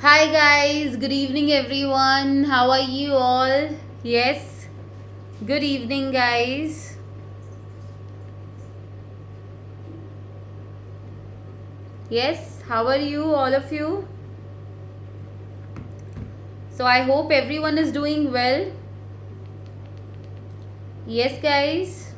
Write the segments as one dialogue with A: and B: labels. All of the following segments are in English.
A: Hi guys, good evening everyone. How are you all? Yes, good evening guys. Yes, how are you all of you? So I hope everyone is doing well. Yes guys.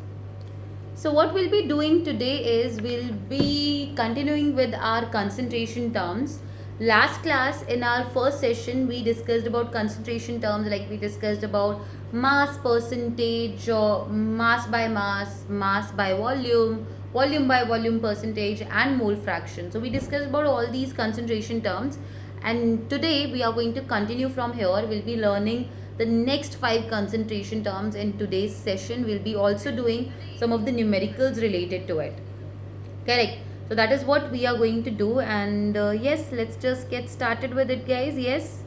A: So what we'll be doing today is we'll be continuing with our concentration terms. Last class in our first session we discussed about concentration terms, like we discussed about mass percentage or mass by mass, mass by volume, volume by volume percentage and mole fraction. So we discussed about all these concentration terms, and today we are going to continue from here. We'll be learning the next 5 concentration terms in today's session. We'll be also doing some of the numericals related to it. Correct. So that is what we are going to do, and yes, let's just get started with it guys. Yes.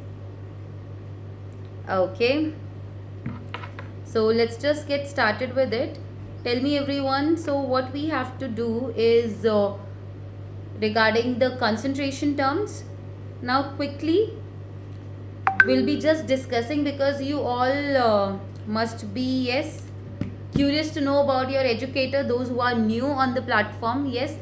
A: Okay. So let's just get started with it. Tell me everyone, so what we have to do is regarding the concentration terms. Now quickly we'll be just discussing, because you all must be, yes, curious to know about your educator, those who are new on the platform. Yes,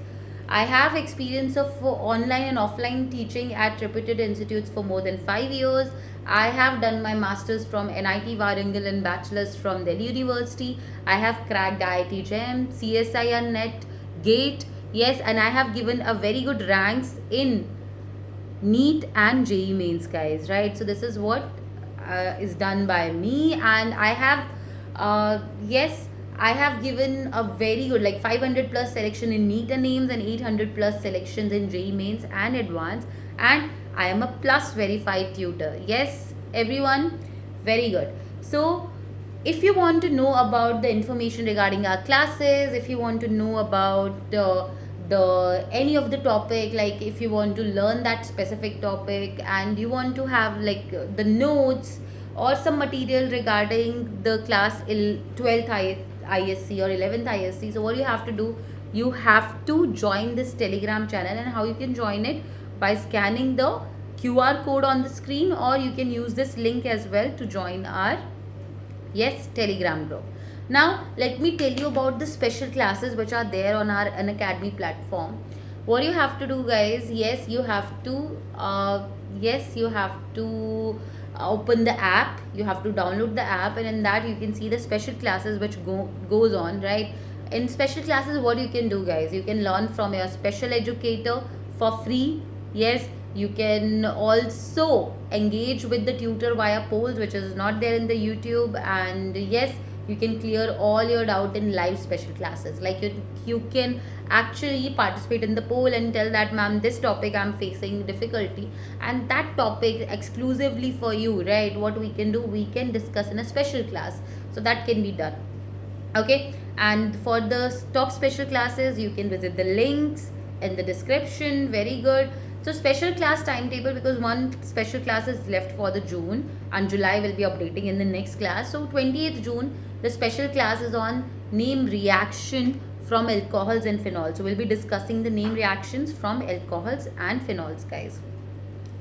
A: I have experience of online and offline teaching at reputed institutes for more than 5 years. I have done my masters from NIT Warangal and bachelor's from Delhi University. I have cracked IIT JEM, CSI and NET, GATE. Yes, and I have given a very good ranks in NEET and JEE Mains guys, right? So this is what is done by me, and I have yes, I have given a very good, like 500 plus selection in NEET and AIMS and 800 plus selections in JEE Mains and Advanced, and I am a plus verified tutor. Yes everyone, very good. So if you want to know about the information regarding our classes, if you want to know about the any of the topic, like if you want to learn that specific topic and you want to have like the notes or some material regarding the class 12th ISC or 11th ISC, so what you have to do, you have to join this Telegram channel. And how you can join it? By scanning the QR code on the screen, or you can use this link as well to join our, yes, Telegram group. Now let me tell you about the special classes which are there on our Unacademy platform. What you have to do guys, yes, you have to open the app. You have to download the app, and in that you can see the special classes which goes on, right? In special classes, what you can do guys, you can learn from your special educator for free. Yes, you can also engage with the tutor via polls, which is not there in the YouTube. And yes, you can clear all your doubt in live special classes. Like you can actually participate in the poll and tell that, ma'am, this topic I'm facing difficulty, and that topic exclusively for you, right? What we can do, we can discuss in a special class, so that can be done. Okay, and for the top special classes, you can visit the links in the description. Very good. So special class timetable, because one special class is left for the June, and July will be updating in the next class. So 28th June, the special class is on name reaction from alcohols and phenols. So we'll be discussing the name reactions from alcohols and phenols guys.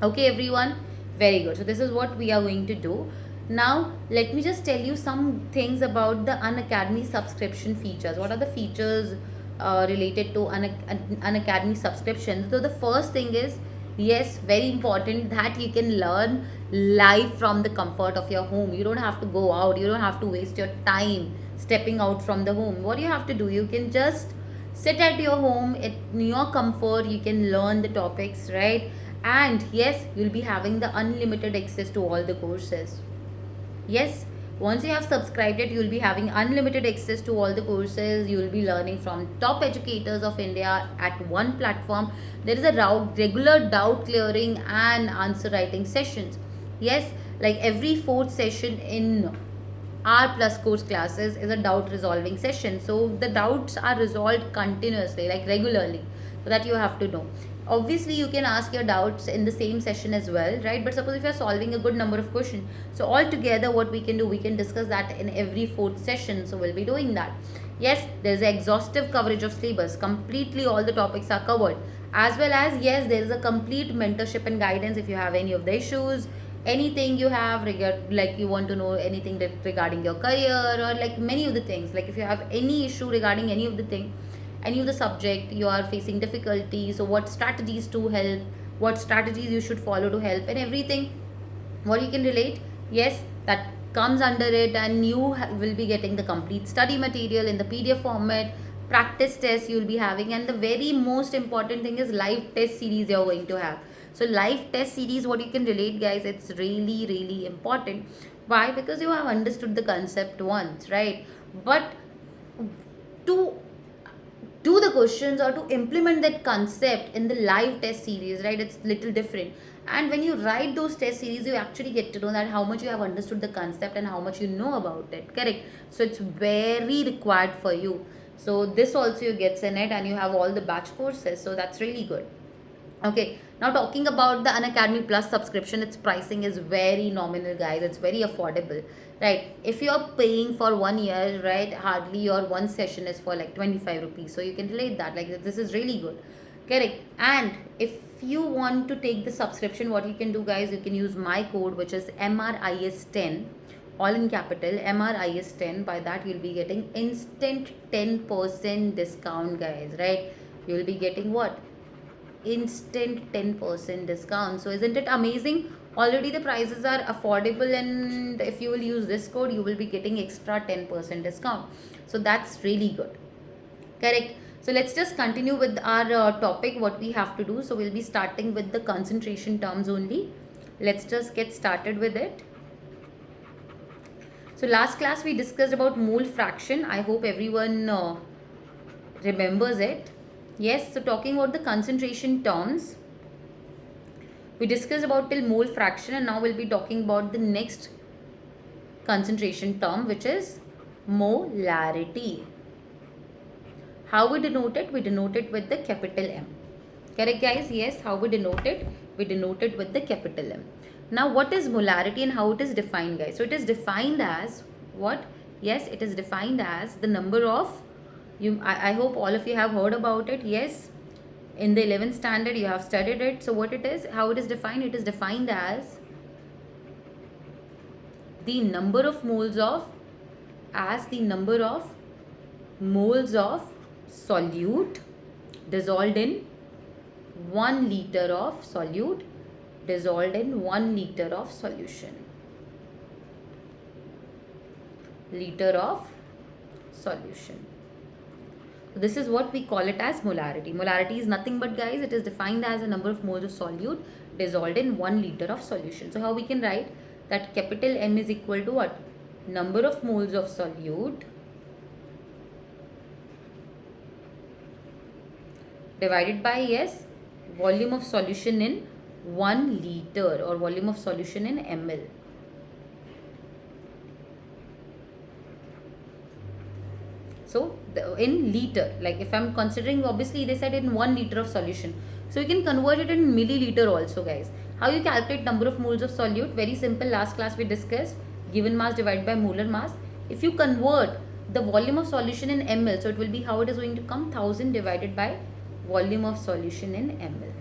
A: Okay everyone, very good. So this is what we are going to do. Now let me just tell you some things about the Unacademy subscription features. What are the features related to Unacademy subscription? So the first thing is, yes, very important, that you can learn live from the comfort of your home. You don't have to go out, you don't have to waste your time stepping out from the home. What you have to do, you can just sit at your home at your comfort. You can learn the topics, right? And yes, you'll be having the unlimited access to all the courses. Yes, once you have subscribed it, you'll be having unlimited access to all the courses. You'll be learning from top educators of India at one platform. There is a regular doubt clearing and answer writing sessions. Yes, like every fourth session in R plus course classes is a doubt resolving session. So the doubts are resolved continuously, like regularly, so that you have to know. Obviously you can ask your doubts in the same session as well, right? But suppose if you're solving a good number of questions, so all together what we can do, we can discuss that in every fourth session. So we'll be doing that. Yes, there's exhaustive coverage of syllabus. Completely all the topics are covered. as well as, yes, there is a complete mentorship and guidance if you have any of the issues, anything you have like you want to know anything regarding your career, or like many of the things, like if you have any issue regarding any of the thing, any of the subject you are facing difficulties, so what strategies to help, what strategies you should follow to help, and everything what you can relate, yes, that comes under it. And you will be getting the complete study material in the PDF format, practice tests you will be having, and the very most important thing is live test series you are going to have. So live test series, what you can relate, guys, it's really really important. Why? Because you have understood the concept once, right? But to do the questions or to implement that concept in the live test series, right, it's little different. And when you write those test series, you actually get to know that how much you have understood the concept and how much you know about it, correct? So it's very required for you. So this also you gets in it, and you have all the batch courses, so that's really good. Okay, now talking about the Unacademy Plus subscription, its pricing is very nominal, guys. It's very affordable, right? If you're paying for 1 year, right, hardly your one session is for like 25 rupees. So you can relate that, like this is really good, correct? And if you want to take the subscription, what you can do, guys, you can use my code, which is MRIS10, all in capital, MRIS10. By that you'll be getting instant 10% discount, guys, right? You'll be getting what? Instant 10% discount. So isn't it amazing? Already the prices are affordable, and if you will use this code, you will be getting extra 10% discount. So that's really good, correct? So let's just continue with our topic, what we have to do. So we'll be starting with the concentration terms only. Let's just get started with it. So last class we discussed about mole fraction. I hope everyone remembers it. Yes, so talking about the concentration terms, we discussed about till mole fraction, and now we'll be talking about the next concentration term, which is molarity. How we denote it? We denote it with the capital M. Correct, guys? Yes, how we denote it? We denote it with the capital M. Now, what is molarity and how it is defined, guys? So, it is defined as what? Yes, it is defined as the number of, I hope all of you have heard about it. Yes, in the 11th standard you have studied it. So what it is, how it is defined? It is defined as the number of moles of solute dissolved in 1 liter of solute dissolved in 1 liter of solution. Liter of solution. This is what we call it as molarity. Molarity is nothing but, guys, it is defined as a number of moles of solute dissolved in 1 liter of solution. So how we can write that? Capital M is equal to what? Number of moles of solute divided by, yes, volume of solution in 1 liter, or volume of solution in ml. So in liter, like if I'm considering, obviously they said in 1 liter of solution, so you can convert it in milliliter also, guys. How you calculate number of moles of solute? Very simple. Last class we discussed given mass divided by molar mass. If you convert the volume of solution in ml, so it will be, how it is going to come? 1000 divided by volume of solution in ml.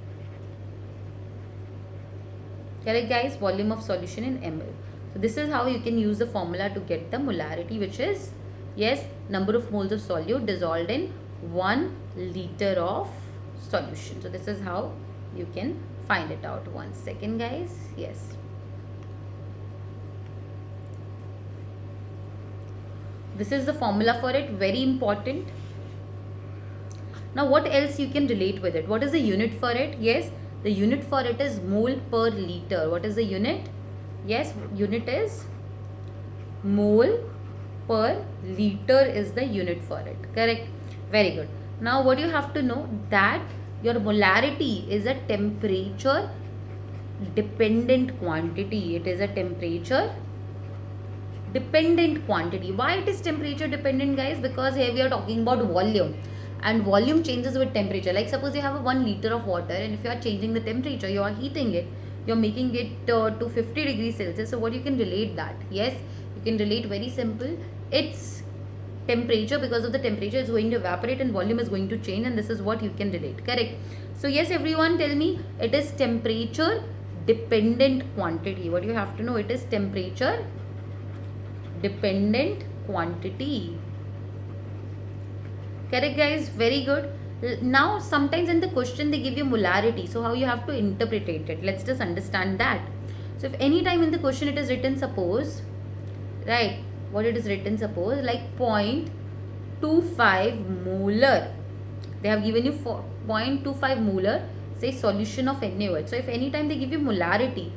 A: Correct, guys? Volume of solution in ml. So this is how you can use the formula to get the molarity, which is, yes, number of moles of solute dissolved in 1 liter of solution. So this is how you can find it out. 1 second, guys. Yes. This is the formula for it. Very important. Now what else you can relate with it? What is the unit for it? Yes, the unit for it is mole per liter. What is the unit? Yes, unit is mole per liter is the unit for it. Correct? Very good. Now what you have to know, that your molarity is a temperature dependent quantity. It is a temperature dependent quantity. Why it is temperature dependent, guys? Because here we are talking about volume, and volume changes with temperature. Like suppose you have a 1 liter of water, and if you are changing the temperature, you are heating it, you are making it to 50 degrees Celsius. So what you can relate that? Yes, you can relate very simple. Its temperature, because of the temperature is going to evaporate and volume is going to change, and this is what you can relate. Correct. So yes, everyone, tell me, it is temperature dependent quantity. What you have to know, it is temperature dependent quantity. Correct, guys. Very good. Now sometimes in the question they give you molarity, so how you have to interpret it, let's just understand that. So if any time in the question it is written, suppose, right, what it is written, suppose like 0.25 molar, they have given you 0.25 molar, say solution of NaOH. So if any time they give you molarity,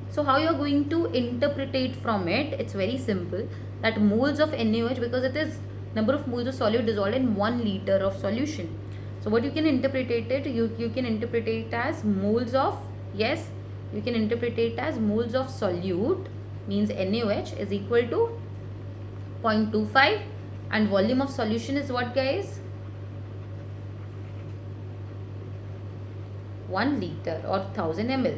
A: so how you are going to interpret it from it, it's very simple, that moles of NaOH, because it is number of moles of solute dissolved in 1 liter of solution. So what you can interpret it, you can interpret it as moles of, yes, you can interpret it as moles of solute, means NaOH is equal to 0.25, and volume of solution is what, guys? 1 liter or 1000 ml.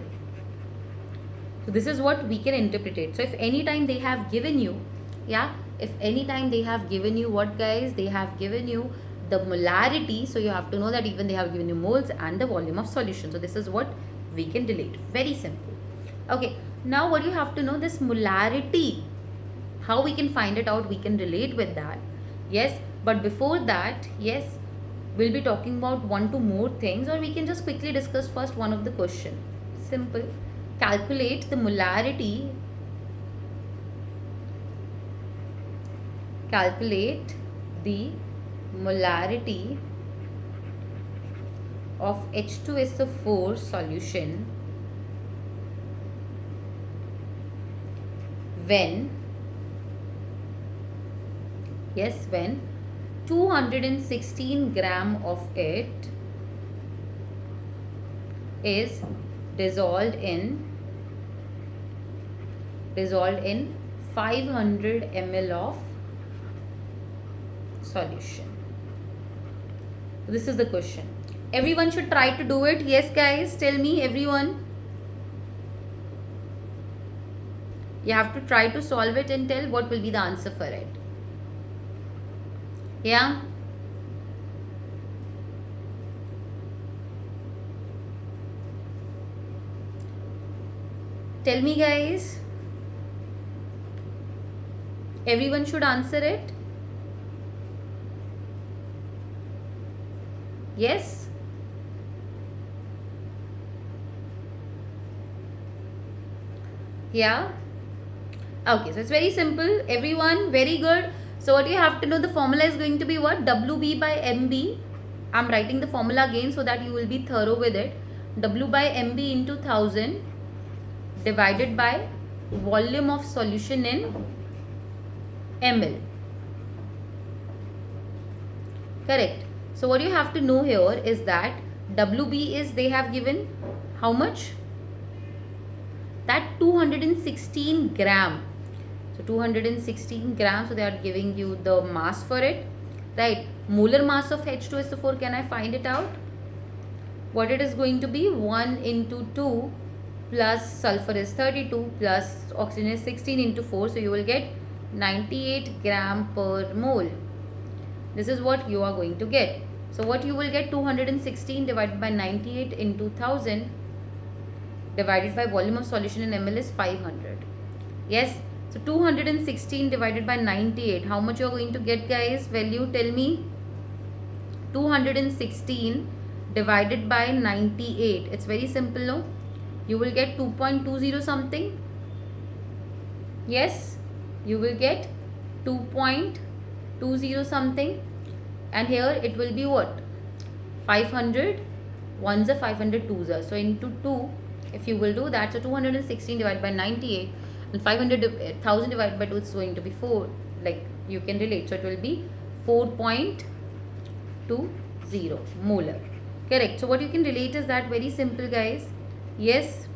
A: So this is what we can interpret it. So if any time they have given you, yeah, if any time they have given you what, guys? They have given you the molarity, so you have to know that even they have given you moles and the volume of solution. So this is what we can relate. Very simple. Okay, now what you have to know, this molarity, how we can find it out, we can relate with that. Yes, but before that, yes, we'll be talking about 1 to more things, or we can just quickly discuss first one of the question. Simple. Calculate the molarity. Calculate the molarity of H2SO4 solution when, yes, when 216 gram of it is dissolved in 500 ml of solution. This is the question. Everyone should try to do it. Yes, guys, tell me, everyone. You have to try to solve it and tell what will be the answer for it. Yeah. Tell me, guys. Everyone should answer it. Yes? Yeah? Okay, so it's very simple. Everyone, very good. So what you have to know, the formula is going to be what? WB by MB. I'm writing the formula again so that you will be thorough with it. W by MB into 1000 divided by volume of solution in ml. Correct. So what you have to know here is that WB is, they have given how much? That 216 gram. So 216 grams, so they are giving you the mass for it, right? Molar mass of H2SO4, can I find it out? What it is going to be? 1 into 2 plus sulfur is 32 plus oxygen is 16 into 4. So you will get 98 gram per mole. This is what you are going to get. So what you will get, 216 divided by 98 into 1000 divided by volume of solution in ml is 500. Yes. So 216 divided by 98, how much you are going to get, guys? Value, tell me. 216 divided by 98. It's very simple, no? You will get 2.20 something. Yes, you will get 2.20 something. And here it will be what? 500. Ones are 500, twos are. So into 2, if you will do that, so 216 divided by 98. And 500,000 divided by 2 is going to be 4. Like you can relate. So it will be 4.20 molar. Correct. So what you can relate is that, very simple, guys. Yes,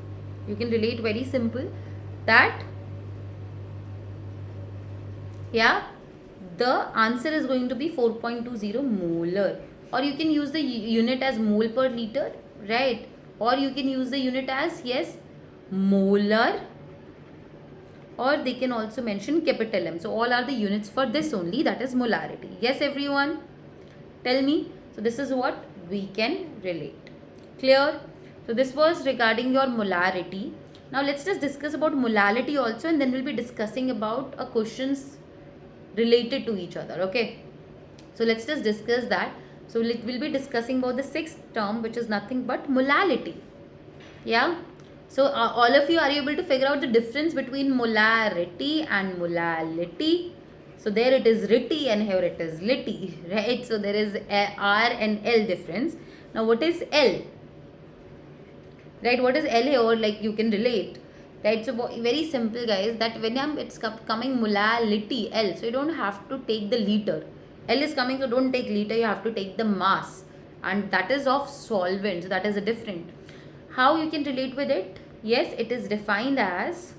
A: you can relate very simple. That, yeah, the answer is going to be 4.20 molar. Or you can use the unit as mole per liter, right? Or you can use the unit as, yes, molar. or they can also mention capital M. So all are the units for this only, that is molarity. Yes everyone, tell me. So this is what we can relate. Clear? So this was regarding your molarity. Now let's just discuss about molality also, and then we'll be discussing about questions related to each other. Okay, so let's just discuss that. So we'll be discussing about the sixth term, which is nothing but molality. Yeah, so all of you, are you able to figure out the difference between molarity and molality? So there it is ritty and here it is litty, right? So there is a R and L difference. Now what is L? Right, what is L here? Or like you can relate, right? So very simple guys, that when it's coming molality L, so you don't have to take the liter. L is coming, so don't take liter, you have to take the mass, and that is of solvent. So that is a different. How you can relate with it? Yes, it is defined as,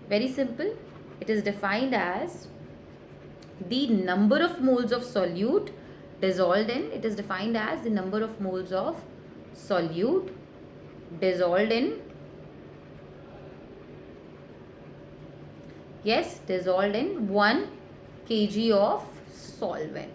A: very simple, it is defined as the number of moles of solute dissolved in, it is defined as the number of moles of solute dissolved in, yes, dissolved in 1 kg of solvent.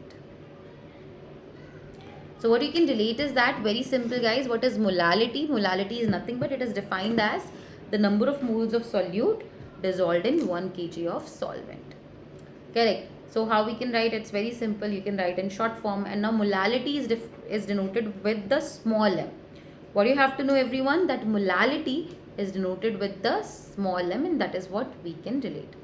A: So what you can relate is that, very simple guys, what is molality? Molality is nothing but it is defined as the number of moles of solute dissolved in 1 kg of solvent. Correct. So how we can write? It's very simple. You can write in short form. And now molality is denoted with the small m. What you have to know everyone, that molality is denoted with the small m, and that is what we can relate.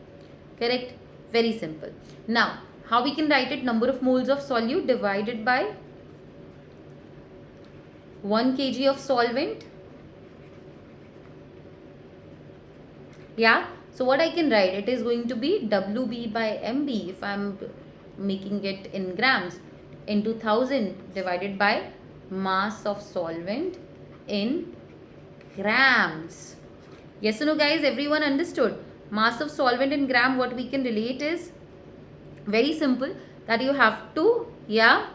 A: Correct. Very simple. Now how we can write it? Number of moles of solute divided by 1 kg of solvent. Yeah, so what I can write, it is going to be WB by MB if I am making it in grams, into 1000 divided by mass of solvent in grams. Yes or no guys, everyone understood? Mass of solvent in gram, what we can relate is very simple, that you have to, yeah,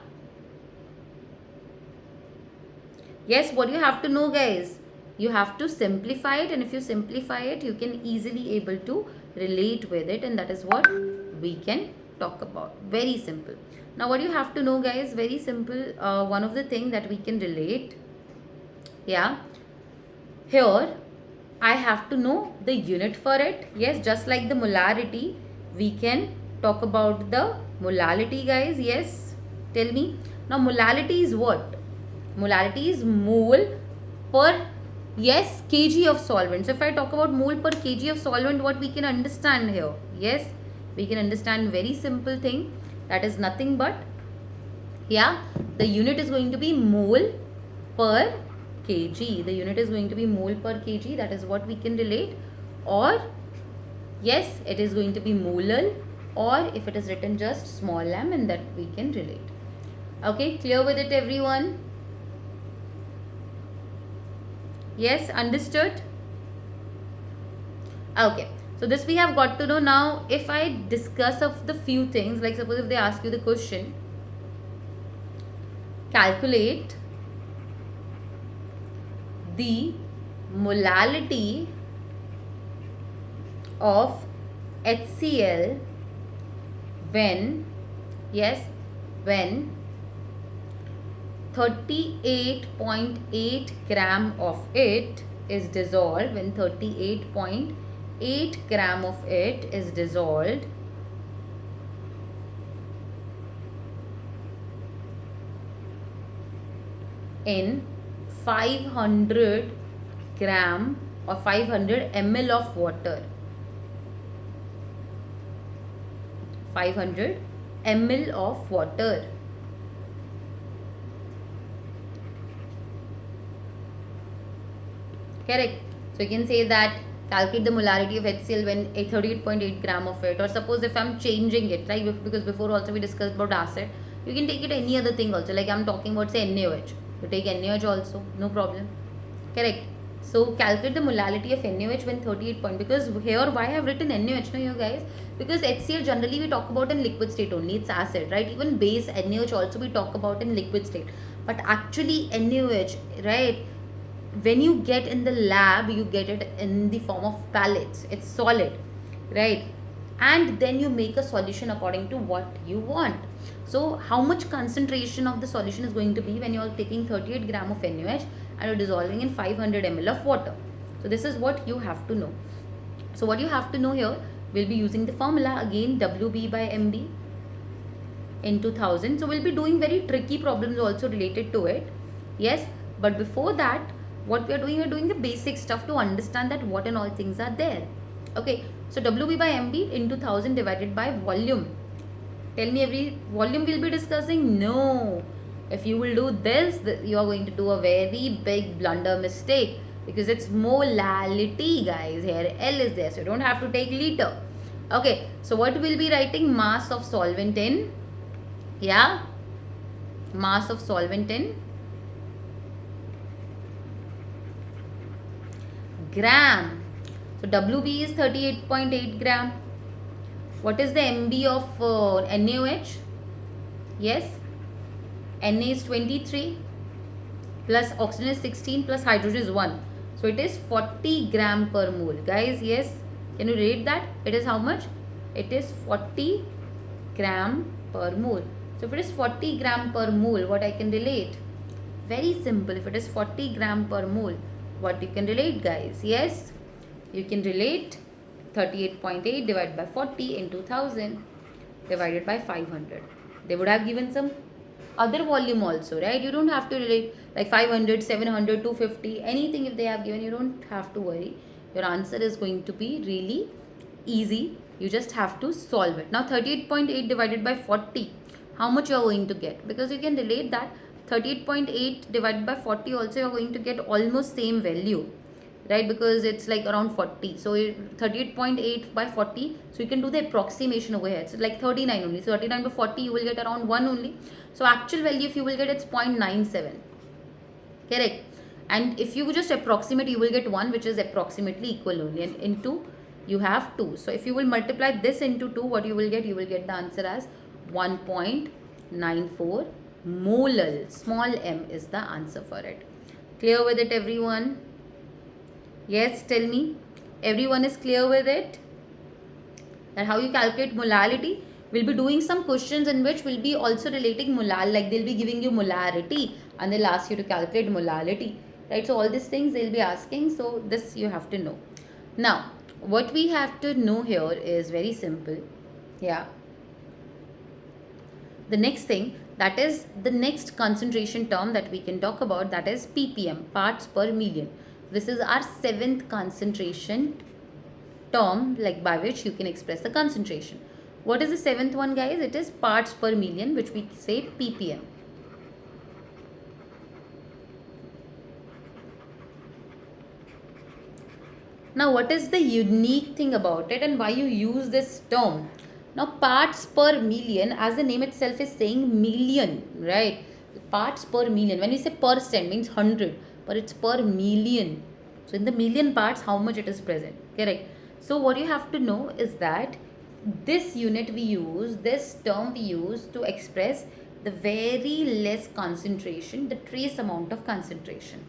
A: yes, what you have to know guys, you have to simplify it, and if you simplify it, you can easily able to relate with it, and that is what we can talk about. Very simple. Now what you have to know guys, very simple, one of the thing that we can relate, yeah, here I have to know the unit for it. Yes, just like the molarity, we can talk about the molality guys. Yes, tell me. Now molality is what? Molarity is mole per, yes, kg of solvent. So if I talk about mole per kg of solvent, what we can understand here? Yes, we can understand very simple thing, that is nothing but, yeah, the unit is going to be mole per kg. The unit is going to be mole per kg, that is what we can relate. Or yes, it is going to be molal, or if it is written just small m, and that we can relate. Okay, clear with it everyone? Yes, understood? Okay, so this we have got to know. Now if I discuss of the few things, like suppose if they ask you the question, calculate the molality of HCl when, yes, when 38.8 gram of it is dissolved, when 38.8 gram of it is dissolved in 500 gram or 500 ml of water. 500 ml of water. Correct. So you can say that calculate the molarity of HCl when a 38.8 gram of it, or suppose if I'm changing it, right, because before also we discussed about acid, you can take it any other thing also, like I'm talking about say NaOH, you take NaOH also, no problem. Correct. So calculate the molality of NaOH when 38 point, because here why I have written NaOH, no you guys, because HCl generally we talk about in liquid state only, it's acid, right? Even base NaOH also we talk about in liquid state, but actually NaOH, right, when you get in the lab, you get it in the form of pellets. It's solid. right? And then you make a solution according to what you want. So how much concentration of the solution is going to be when you are taking 38 gram of NaOH and you're dissolving in 500 ml of water? So this is what you have to know. So what you have to know here, we'll be using the formula again, WB by MB into 1000. So we'll be doing very tricky problems also related to it. Yes, but before that, what we are doing, we're doing the basic stuff to understand that what and all things are there. Okay, so WB by MB into 1000 divided by volume. Tell me every volume we'll be discussing? No. If you will do this, you are going to do a very big blunder mistake, because it's molality, guys. Here L is there, so you don't have to take liter. Okay, so what we'll be writing? Mass of solvent in, yeah, mass of solvent in gram. So WB is 38.8 gram. What is the MB of NaOH? Yes, Na is 23 plus oxygen is 16 plus hydrogen is 1. So it is 40 gram per mole. Guys, yes, can you rate that? It is how much? It is 40 gram per mole. So if it is 40 gram per mole, what I can relate? Very simple. If it is 40 gram per mole, what you can relate, guys? Yes, you can relate 38.8 divided by 40 into 1000 divided by 500. They would have given some other volume also, right? You don't have to relate like 500, 700, 250, anything if they have given, you don't have to worry. Your answer is going to be really easy. You just have to solve it. Now 38.8 divided by 40, how much you are going to get? Because you can relate that 38.8 divided by 40 also you are going to get almost same value, right? Because it's like around 40. So 38.8 by 40. So you can do the approximation over here. It's like 39 only. So 39 by 40 you will get around 1 only. So actual value if you will get, it's 0.97. Correct. And if you just approximate, you will get 1, which is approximately equal only. And into you have 2. So if you will multiply this into 2, what you will get? You will get the answer as 1.94 molal. Small m is the answer for it. Clear with it, everyone? Yes, tell me. Everyone is clear with it? That how you calculate molality? We'll be doing some questions in which we'll be also relating molal, like they'll be giving you molarity and they'll ask you to calculate molality, right? So all these things they'll be asking, so this you have to know. Now, what we have to know here is very simple. Yeah. The next thing, that is the next concentration term that we can talk about, that is ppm, parts per million. This is our 7th concentration term, like by which you can express the concentration. What is the 7th one, guys? It is parts per million, which we say ppm. Now, what is the unique thing about it and why you use this term? Now, parts per million, as the name itself is saying, million, right? Parts per million. When we say percent, means 100, but it's per million. So, in the million parts, how much it is present, correct? So, what you have to know is that this unit we use, this term we use to express the very less concentration, the trace amount of concentration.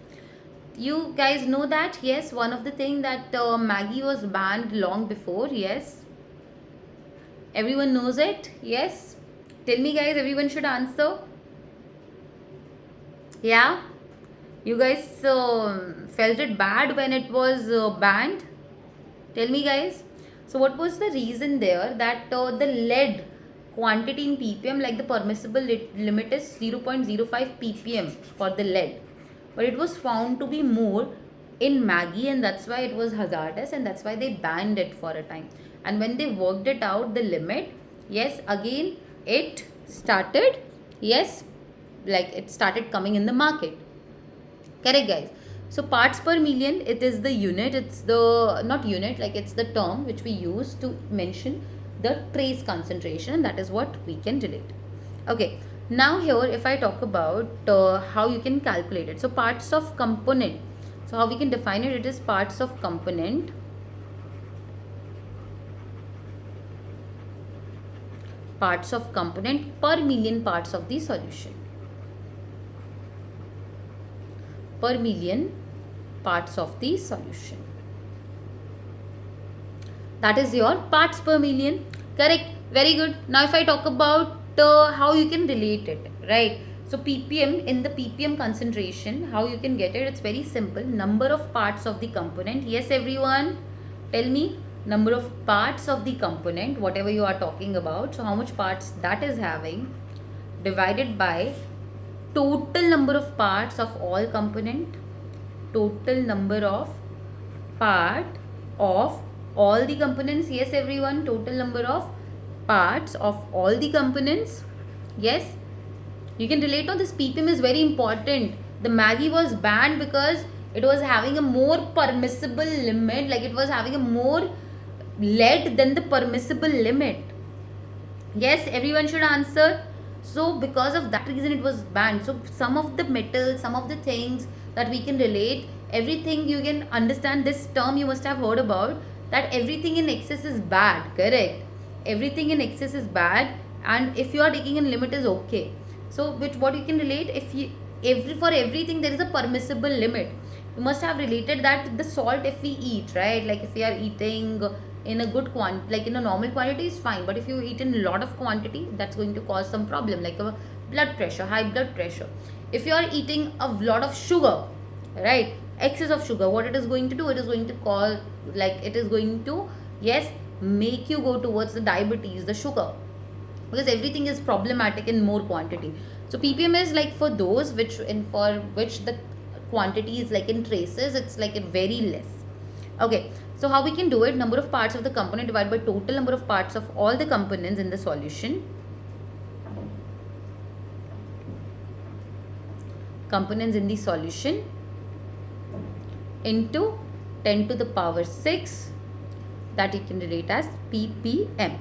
A: You guys know that, yes, one of the thing that Maggie was banned long before, yes. Everyone knows it, yes. Tell me, guys, everyone should answer. Yeah, you guys felt it bad when it was banned. Tell me, guys. So what was the reason there? That the lead quantity in ppm, like the permissible limit is 0.05 ppm for the lead, but it was found to be more in Maggie, and that's why it was hazardous, and that's why they banned it for a time. And when they worked it out, the limit, yes, again it started, yes, like it started coming in the market. Correct, guys? So parts per million, it is the unit, it's the, not unit, like it's the term which we use to mention the trace concentration, and that is what we can relate. Okay, now here if I talk about how you can calculate it. So parts of component, so how we can define it, it is parts of component per million parts of the solution. Per million parts of the solution. That is your parts per million. Correct. Very good. Now if I talk about how you can relate it, right? So ppm, in the ppm concentration, how you can get it, it's very simple. Number of parts of the component. Yes everyone, tell me, number of parts of the component, whatever you are talking about, so how much parts that is having, divided by total number of parts of all component, total number of part of all the components. Yes everyone, total number of parts of all the components. Yes, you can relate on this. ppm is very important. The Maggie was banned because it was having a more permissible limit, like it was having a more lead than the permissible limit. Yes, everyone should answer. So because of that reason it was banned. So some of the metals, some of the things that we can relate, everything you can understand. This term you must have heard about, that everything in excess is bad. Correct. Everything in excess is bad, and if you are taking in limit is okay. So which what you can relate, if you for everything there is a permissible limit. You must have related that the salt, if we eat, right, like if we are eating in a good quantity, like in a normal quantity is fine, but if you eat in a lot of quantity, that's going to cause some problem, like a blood pressure, high blood pressure. If you are eating a lot of sugar, right, excess of sugar, what it is going to do, it is going to cause, like it is going to, yes, make you go towards the diabetes, the sugar, because everything is problematic in more quantity. So ppm is like for those which for which the quantity is like in traces, it's like a very less. Okay, so how we can do it, number of parts of the component divided by total number of parts of all the components in the solution. Components in the solution into 10 to the power 6, that you can relate as ppm.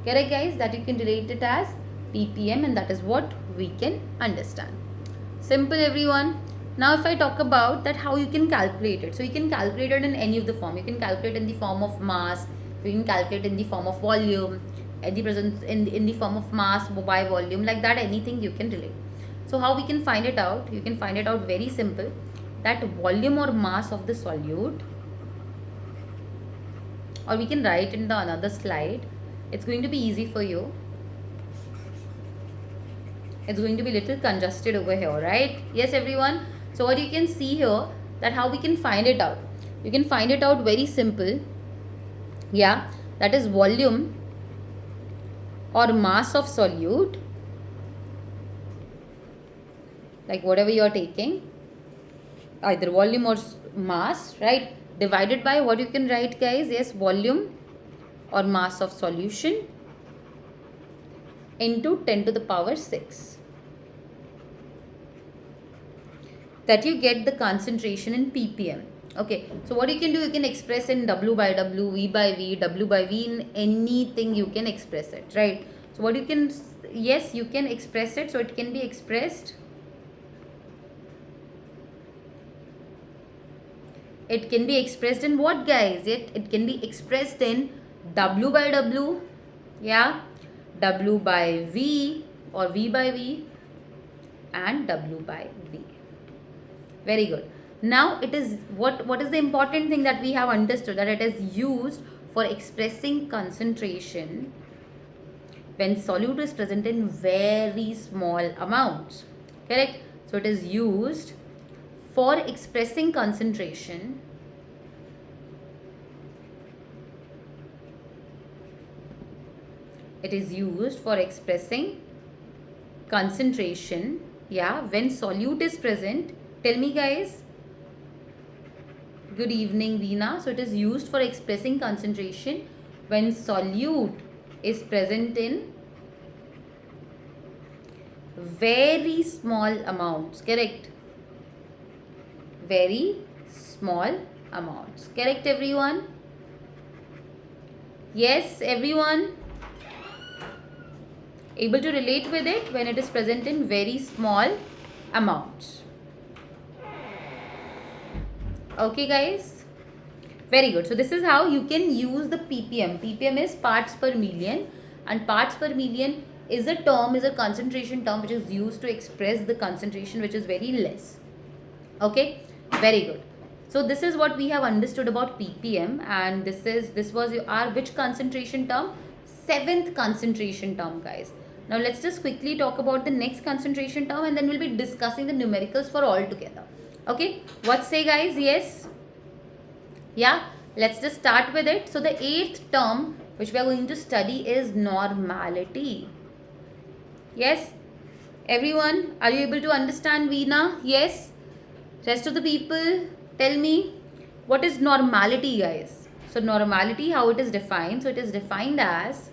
A: Correct guys, that you can relate it as ppm, and that is what we can understand. Simple everyone. Now if I talk about that how you can calculate it, so you can calculate it in any of the form. You can calculate in the form of mass, you can calculate in the form of volume, in the presence in the form of mass by volume, like that, anything you can relate. So how we can find it out, you can find it out very simple, that volume or mass of the solute, or we can write in the another slide. It's going to be easy for you. It's going to be little congested over here, right? Yes everyone. So what you can see here, that how we can find it out. You can find it out very simple. Yeah, that is volume or mass of solute, like whatever you are taking, either volume or mass, right, divided by what you can write guys, yes, volume or mass of solution into 10 to the power 6. That you get the concentration in ppm. Okay, so what you can do, you can express in W by W, V by V, W by V, in anything you can express it, right? So what you can, yes, you can express it. So it can be expressed, it can be expressed in what guys? It can be expressed in W by W, yeah, W by V or V by V, and W by V. Very good. Now it is what is the important thing that we have understood, that it is used for expressing concentration when solute is present in very small amounts. Correct? So it is used for expressing concentration yeah, when solute is present. Tell me guys. Good evening Veena. So it is used for expressing concentration when solute is present in very small amounts. Correct? Very small amounts. Correct everyone? Yes everyone? Able to relate with it when it is present in very small amounts. Okay guys, very good. So this is how you can use the ppm. Ppm is parts per million, and parts per million is a term, is a concentration term which is used to express the concentration which is very less. Okay, very good. So this is what we have understood about ppm, and this was our which concentration term? 7th concentration term, guys. Now let's just quickly talk about the next concentration term, and then we'll be discussing the numericals for all together. Okay, what say, guys? Yes? Yeah, let's just start with it. So the 8th term which we are going to study is normality. Yes? Everyone, are you able to understand, Veena? Yes? Rest of the people, tell me, what is normality, guys? So normality, how it is defined? So it is defined as,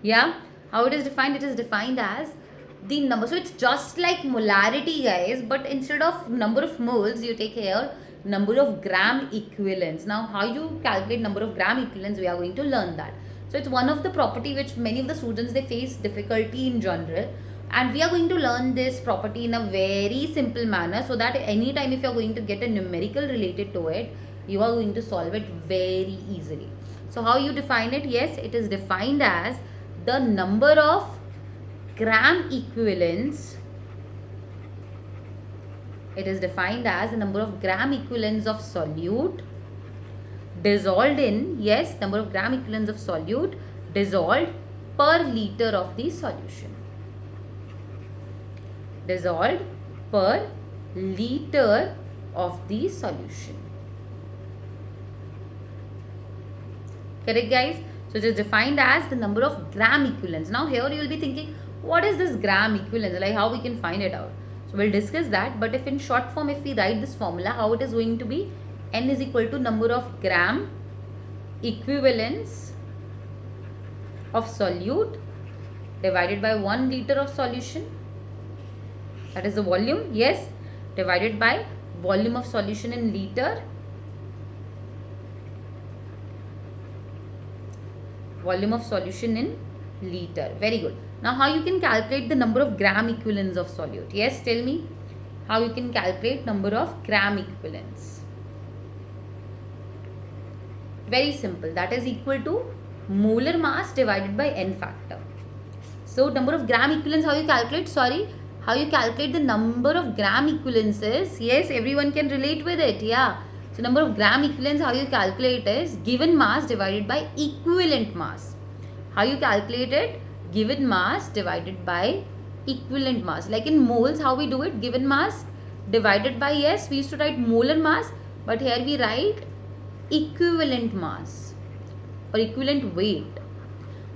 A: yeah, how it is defined? It is defined as the number. So it's just like molarity, guys, but instead of number of moles, you take here number of gram equivalents. Now how you calculate number of gram equivalents, we are going to learn that. So it's one of the property which many of the students, they face difficulty in general, and we are going to learn this property in a very simple manner, so that anytime if you are going to get a numerical related to it, you are going to solve it very easily. So how you define it? Yes, it is defined as the number of gram equivalents. It is defined as the number of gram equivalents of solute dissolved in, yes, number of gram equivalents of solute dissolved per liter of the solution. Dissolved per liter of the solution. Correct, guys? So it is defined as the number of gram equivalents. Now here you will be thinking, what is this gram equivalence? Like how we can find it out? So we'll discuss that. But if in short form, if we write this formula, how it is going to be? N is equal to number of gram equivalents of solute divided by 1 liter of solution. That is the volume. Yes. Divided by volume of solution in liter. Volume of solution in liter. Very good. Now how you can calculate the number of gram equivalents of solute? Yes, tell me how you can calculate number of gram equivalents. Very simple. That is equal to molar mass divided by n factor. So number of gram equivalents, how you calculate? Sorry, how you calculate the number of gram equivalences? Yes, everyone can relate with it. Yeah. So number of gram equivalents, how you calculate is given mass divided by equivalent mass. How you calculate it? Given mass divided by equivalent mass. Like in moles, how we do it? Given mass divided by, yes, we used to write molar mass, but here we write equivalent mass or equivalent weight.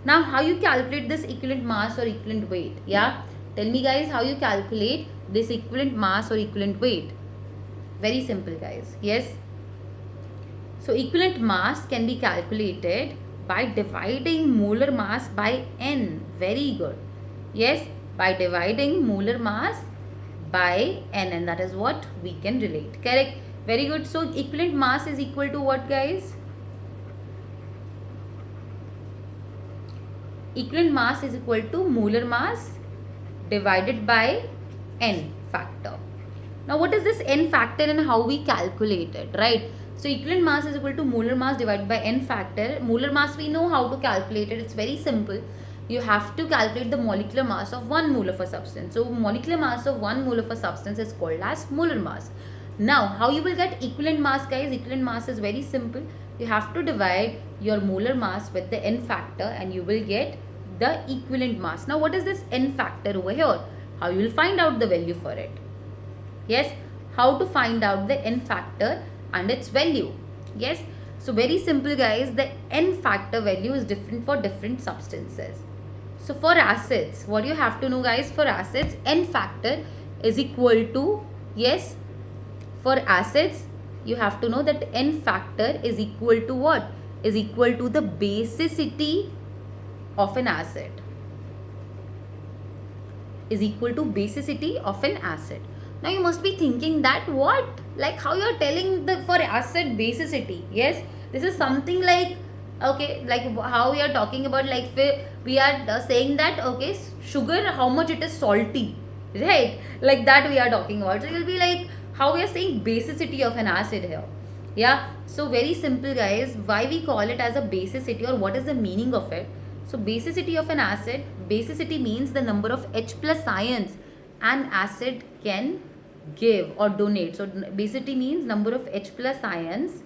A: Now how you calculate this equivalent mass or equivalent weight? Yeah, tell me, guys, how you calculate this equivalent mass or equivalent weight? Very simple, guys. Yes. So equivalent mass can be calculated by dividing molar mass by n. Very good. Yes, by dividing molar mass by n, and that is what we can relate. Correct. Very good. So equivalent mass is equal to what, guys? Equivalent mass is equal to molar mass divided by n factor. Now what is this n factor and how we calculate it, right? So equivalent mass is equal to molar mass divided by n factor. Molar mass, we know how to calculate it. It's very simple. You have to calculate the molecular mass of 1 mole of a substance. So molecular mass of 1 mole of a substance is called as molar mass. Now how you will get equivalent mass, guys? Equivalent mass is very simple. You have to divide your molar mass with the n factor and you will get the equivalent mass. Now what is this n factor over here? How you will find out the value for it? Yes, how to find out the n factor and its value? Yes, so very simple, guys. The n factor value is different for different substances. So for acids, what you have to know, guys, for acids, n factor is equal to, yes, for acids you have to know that n factor is equal to what? Is equal to the basicity of an acid. Is equal to basicity of an acid. Now you must be thinking that what? Like how you are telling the for acid basicity? Yes, this is something like, okay, like how we are talking about, like we are saying that, okay, sugar, how much it is salty, right? Like that we are talking about. So it will be like how we are saying basicity of an acid here. Yeah, so very simple, guys. Why we call it as a basicity, or what is the meaning of it? So basicity of an acid, basicity means the number of H plus ions an acid can give or donate. So basicity means number of H plus ions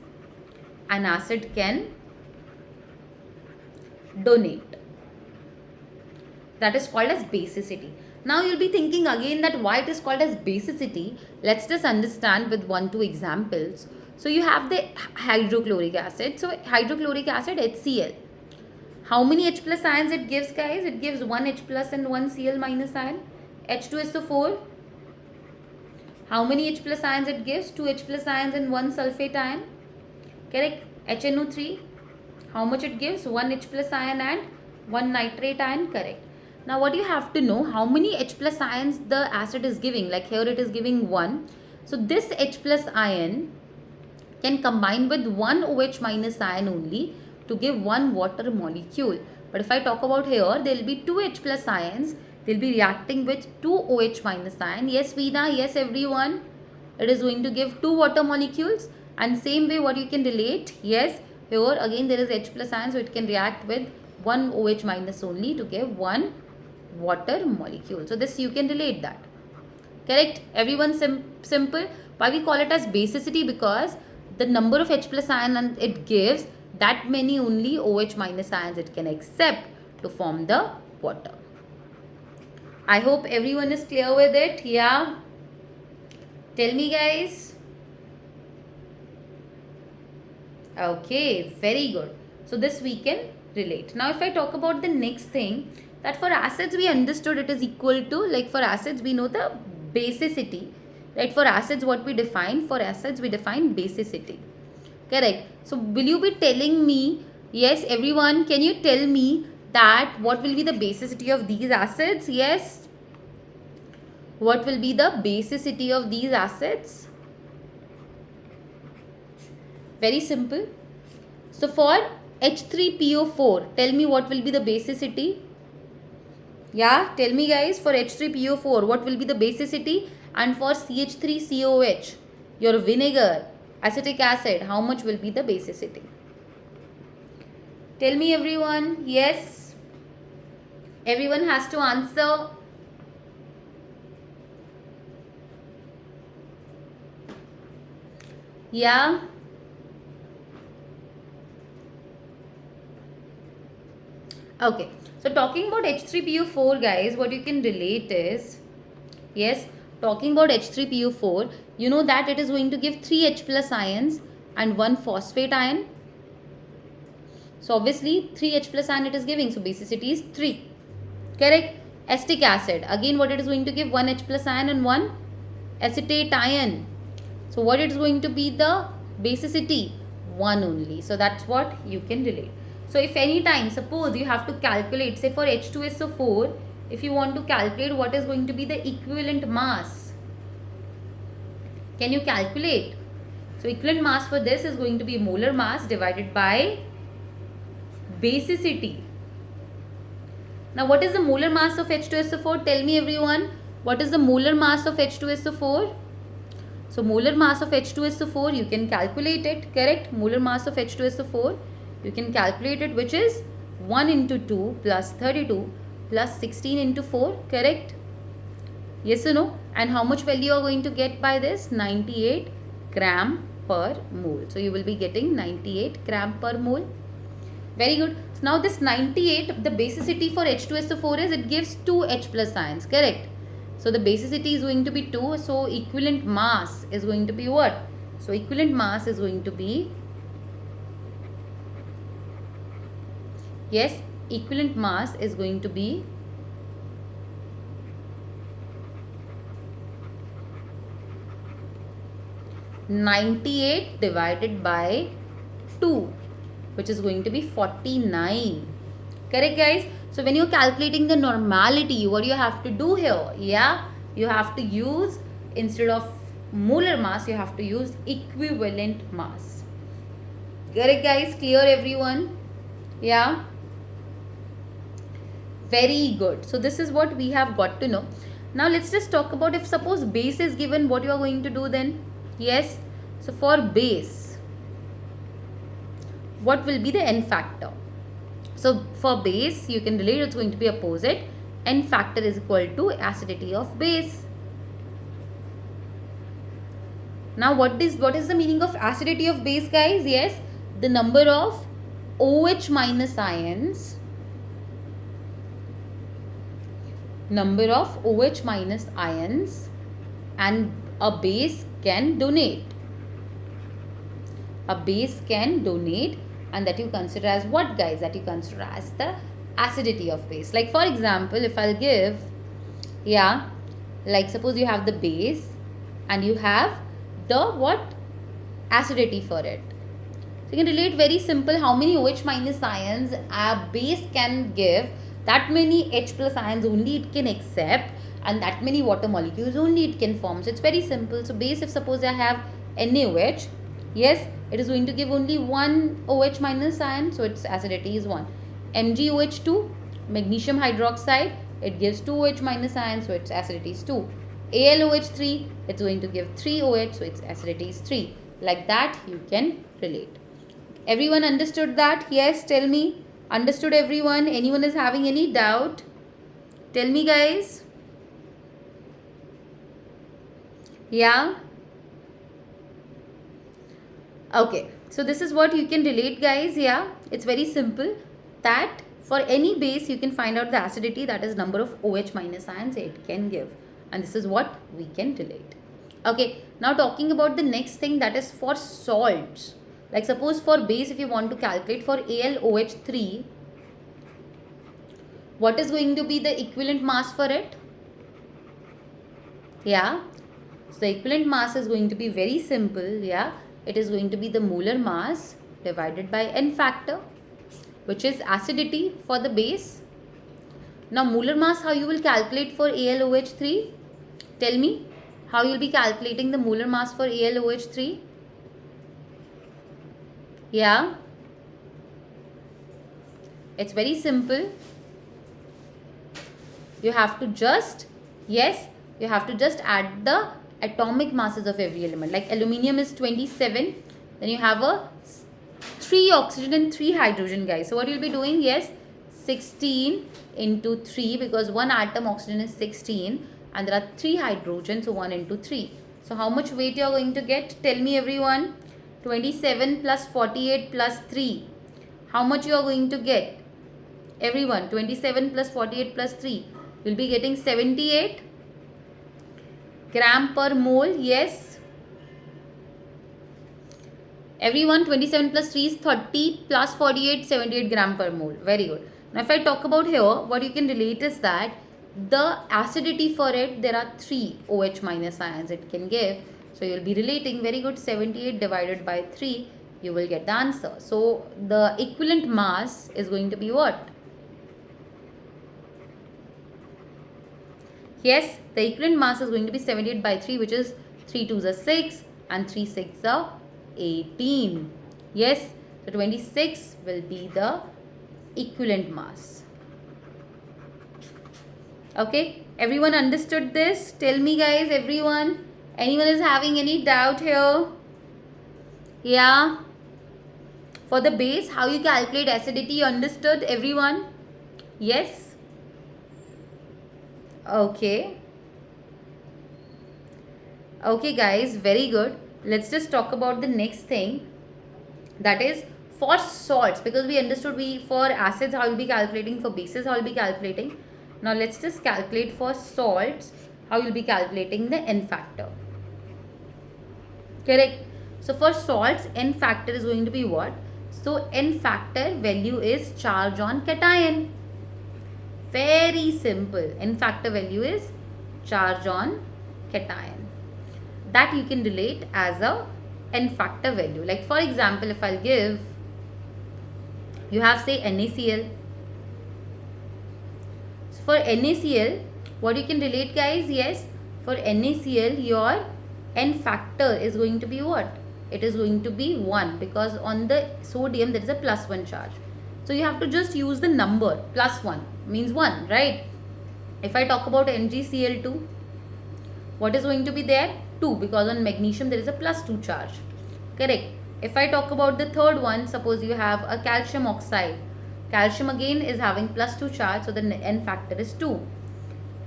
A: an acid can donate. That is called as basicity. Now you'll be thinking again that why it is called as basicity. Let's just understand with 1-2 examples. So you have the hydrochloric acid. So hydrochloric acid, HCl. How many H plus ions it gives, guys? It gives 1 H plus and 1 Cl minus ion. H2SO4. How many H plus ions it gives? 2 H plus ions and 1 sulfate ion. Correct. HNO3. How much it gives? 1 H plus ion and 1 nitrate ion. Correct. Now what you have to know, how many H plus ions the acid is giving. Like here it is giving 1. So this H plus ion can combine with 1 OH minus ion only to give 1 water molecule. But if I talk about here, there will be 2 H plus ions. They will be reacting with 2 OH minus ion. Yes, Veena, yes everyone. It is going to give 2 water molecules. And same way what you can relate, yes, here again there is H plus ion, so it can react with 1 OH minus only to give 1 water molecule. So this you can relate that. Correct? Everyone simple. Why we call it as basicity? Because the number of H plus ion it gives, that many only OH minus ions it can accept to form the water. I hope everyone is clear with it. Yeah. Tell me, guys. Okay, very good. So this we can relate. Now if I talk about the next thing, that for acids we understood it is equal to, like for acids we know the basicity, right? For acids what we define? For acids we define basicity. Correct. So will you be telling me, yes everyone, can you tell me that what will be the basicity of these acids? Yes. What will be the basicity of these acids? Very simple. So for H3PO4, tell me what will be the basicity? Yeah, tell me guys, for H3PO4, what will be the basicity? And for CH3COH, your vinegar, acetic acid, how much will be the basicity? Tell me everyone. Yes. Everyone has to answer. Yeah. Okay. So talking about H3PO4 guys, what you can relate is, yes, talking about H3PO4, you know that it is going to give 3 H plus ions and 1 phosphate ion. So obviously 3 H plus ion it is giving, so basicity is 3. Correct? Acetic acid, again what it is going to give? 1 H plus ion and 1 acetate ion. So what it is going to be the basicity? 1 only. So that's what you can relate. So if any time, suppose you have to calculate, say for H2SO4, if you want to calculate what is going to be the equivalent mass, can you calculate? So equivalent mass for this is going to be molar mass divided by basicity. Now what is the molar mass of H2SO4? Tell me everyone, what is the molar mass of H2SO4? So molar mass of H2SO4, you can calculate it, correct? Molar mass of H2SO4, you can calculate it, which is 1 into 2 plus 32 plus 16 into 4, correct? Yes or no? And how much value you are going to get by this? 98 gram per mole. So you will be getting 98 gram per mole. Very good. So now this 98, the basicity for H2SO4 is it gives 2 H plus ions, correct? So the basicity is going to be 2. So equivalent mass is going to be what? So equivalent mass is going to be, yes, equivalent mass is going to be 98 divided by 2, which is going to be 49. Correct guys? So when you're calculating the normality, what you have to do here? Yeah, you have to use, instead of molar mass, you have to use equivalent mass. Correct guys? Clear everyone? Yeah. Very good. So this is what we have got to know. Now let's just talk about, if suppose base is given, what you are going to do then? Yes. So for base, what will be the N factor? So for base, you can relate, it's going to be opposite. N factor is equal to acidity of base. Now what is the meaning of acidity of base, guys? Yes, the number of OH minus ions, and a base can donate. And that you consider as what, guys? That you consider as the acidity of base. Like for example, if I'll give, like suppose you have the base and you have the what? Acidity for it. So you can relate very simple, how many OH minus ions a base can give, that many H plus ions only it can accept, and that many water molecules only it can form. So it's very simple. So base, if suppose I have NaOH, yes, it is going to give only one OH minus ion, so its acidity is 1. MgOH2, magnesium hydroxide, it gives 2 OH minus ions, so its acidity is 2. AlOH3, it's going to give 3 OH, so its acidity is 3. Like that you can relate. Everyone understood that? Yes, tell me. Understood everyone? Anyone is having any doubt? Tell me, guys. Yeah? Okay. So this is what you can relate, guys. Yeah? It's very simple. That for any base you can find out the acidity, that is number of OH minus ions it can give. And this is what we can relate. Okay. Now talking about the next thing, that is for salts. Like suppose for base, if you want to calculate for AlOH3, what is going to be the equivalent mass for it? Yeah. So the equivalent mass is going to be very simple. Yeah. It is going to be the molar mass divided by N factor, which is acidity for the base. Now molar mass, how you will calculate for AlOH3? Tell me, how you will be calculating the molar mass for AlOH3? Yeah, it's very simple. You have to just, add the atomic masses of every element. Like aluminium is 27, then you have a 3 oxygen and 3 hydrogen, guys. So what you'll be doing, 16 into 3, because one atom oxygen is 16 and there are 3 hydrogens, so 1 into 3. So how much weight you are going to get? Tell me, everyone. 27 plus 48 plus 3. How much you are going to get? Everyone, 27 plus 48 plus 3. You will be getting 78 gram per mole. Yes. Everyone, 27 plus 3 is 30 plus 48, 78 gram per mole. Very good. Now if I talk about here, what you can relate is that the acidity for it, there are 3 OH minus ions it can give. So you will be relating, very good, 78 divided by 3, you will get the answer. So the equivalent mass is going to be what? Yes, the equivalent mass is going to be 78 by 3, which is 3 2s are 6 and 3 6 are 18. Yes, so 26 will be the equivalent mass. Okay, everyone understood this? Tell me, guys, everyone. Anyone is having any doubt here? Yeah. For the base, how you calculate acidity, you understood, everyone? Yes. Okay. Okay, guys, very good. Let's just talk about the next thing. That is for salts, because we understood for acids how you'll be calculating, for bases how you'll be calculating. Now let's just calculate for salts how you'll be calculating the N factor. Correct. So for salts, N factor is going to be what? So N factor value is charge on cation. Very simple. N factor value is charge on cation. That you can relate as a N factor value. Like for example, if I'll give, you have say NaCl. So for NaCl, what you can relate, guys? Yes, for NaCl, your N factor is going to be what? It is going to be 1, because on the sodium there is a plus 1 charge. So you have to just use the number, plus 1 means 1, right? If I talk about NgCl2, what is going to be there? 2, because on magnesium there is a plus 2 charge. Correct. If I talk about the third one, suppose you have a calcium oxide. Calcium again is having plus 2 charge, so the N factor is 2.